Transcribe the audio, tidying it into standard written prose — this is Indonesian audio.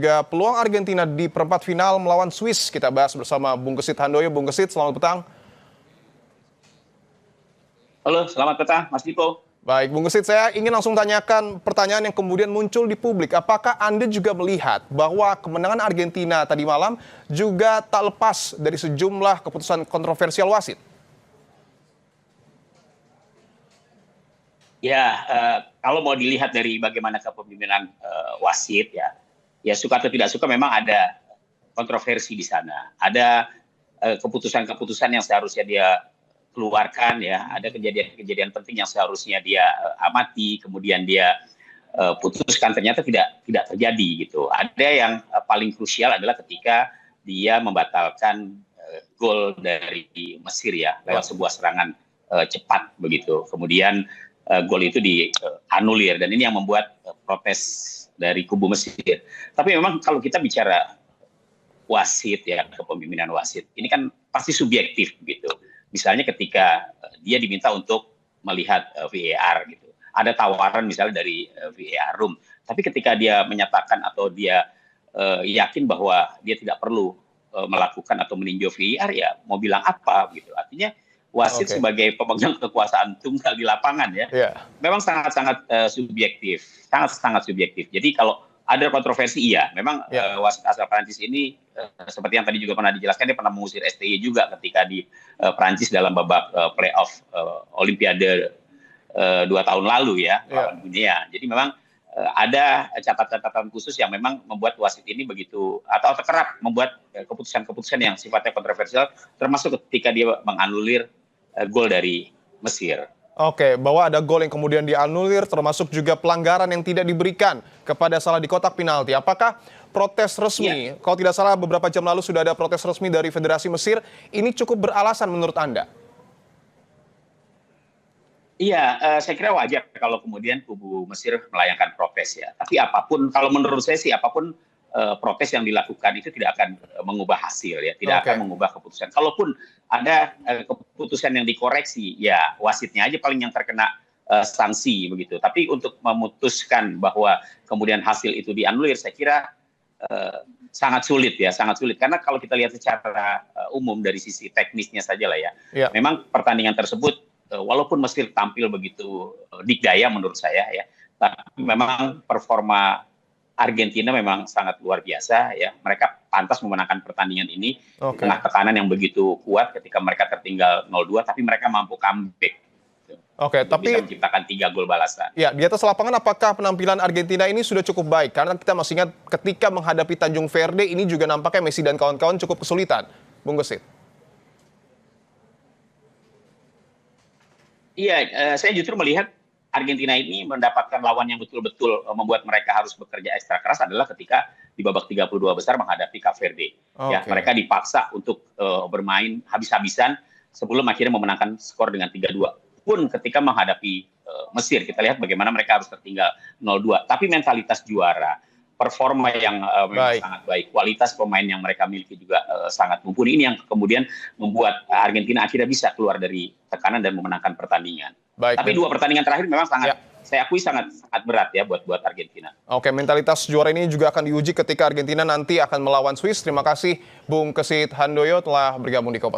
juga peluang Argentina di perempat final melawan Swiss. Kita bahas bersama Bung Kesit Handoyo. Bung Kesit, selamat petang. Halo, selamat petang, Mas Dipo. Baik, Bung Kesit, saya ingin langsung tanyakan pertanyaan yang kemudian muncul di publik. Apakah Anda juga melihat bahwa kemenangan Argentina tadi malam juga tak lepas dari sejumlah keputusan kontroversial wasit? Ya, kalau mau dilihat dari bagaimana kepemimpinan wasit, ya suka atau tidak suka memang ada kontroversi di sana. Ada keputusan-keputusan yang seharusnya dia keluarkan, ya. Ada kejadian-kejadian penting yang seharusnya dia amati, kemudian dia putuskan, ternyata tidak terjadi gitu. Ada yang paling krusial adalah ketika dia membatalkan gol dari Mesir, ya, lewat sebuah serangan cepat begitu. Kemudian gol itu dianulir, dan ini yang membuat protes dari kubu Mesir. Tapi memang kalau kita bicara wasit, ya, kepemimpinan wasit, ini kan pasti subjektif gitu. Misalnya ketika dia diminta untuk melihat VAR gitu, ada tawaran misalnya dari VAR room, tapi ketika dia menyatakan atau dia yakin bahwa dia tidak perlu melakukan atau meninjau VAR, ya mau bilang apa gitu. Artinya wasit sebagai pemegang kekuasaan tunggal di lapangan, ya, memang sangat-sangat subjektif, sangat-sangat subjektif. Jadi kalau ada kontroversi, iya, memang wasit asal Prancis ini seperti yang tadi juga pernah dijelaskan, dia pernah mengusir STY juga ketika di Prancis dalam babak playoff Olimpiade 2 tahun lalu, ya, lawan dunia. Jadi memang ada catatan-catatan khusus yang memang membuat wasit ini begitu atau kerap membuat keputusan-keputusan yang sifatnya kontroversial, termasuk ketika dia menganulir gol dari Mesir. Oke, bahwa ada gol yang kemudian dianulir, termasuk juga pelanggaran yang tidak diberikan kepada Salah di kotak penalti. Apakah protes resmi, kalau tidak salah beberapa jam lalu sudah ada protes resmi dari Federasi Mesir, ini cukup beralasan menurut Anda? Iya, saya kira wajar kalau kemudian kubu Mesir melayangkan protes, ya. Tapi apapun, kalau menurut saya sih, apapun protes yang dilakukan itu tidak akan mengubah hasil, ya, tidak akan mengubah keputusan. Kalaupun ada keputusan yang dikoreksi, ya wasitnya aja paling yang terkena sanksi begitu. Tapi untuk memutuskan bahwa kemudian hasil itu dianulir, saya kira sangat sulit, ya, sangat sulit. Karena kalau kita lihat secara umum dari sisi teknisnya saja lah, ya, memang pertandingan tersebut walaupun Mesir tampil begitu dikdaya menurut saya, ya, tapi memang performa Argentina memang sangat luar biasa, ya. Mereka pantas memenangkan pertandingan ini di tengah tekanan yang begitu kuat ketika mereka tertinggal 0-2, tapi mereka mampu comeback. Tapi bisa menciptakan 3 gol balasan. Ya, di atas lapangan apakah penampilan Argentina ini sudah cukup baik? Karena kita masih ingat ketika menghadapi Tanjung Verde ini juga nampaknya Messi dan kawan-kawan cukup kesulitan, Bung Kesit. Iya, saya justru melihat Argentina ini mendapatkan lawan yang betul-betul membuat mereka harus bekerja ekstra keras adalah ketika di babak 32 besar menghadapi Cape Verde. Ya, mereka dipaksa untuk bermain habis-habisan sebelum akhirnya memenangkan skor dengan 3-2. Pun ketika menghadapi Mesir, kita lihat bagaimana mereka harus tertinggal 0-2. Tapi mentalitas juara, performa yang memang sangat baik, kualitas pemain yang mereka miliki juga sangat mumpuni. Ini yang kemudian membuat Argentina akhirnya bisa keluar dari tekanan dan memenangkan pertandingan. Tapi 2 pertandingan terakhir memang saya akui sangat berat, ya, buat Argentina. Oke, mentalitas juara ini juga akan diuji ketika Argentina nanti akan melawan Swiss. Terima kasih Bung Kesit Handoyo telah bergabung di Kompas.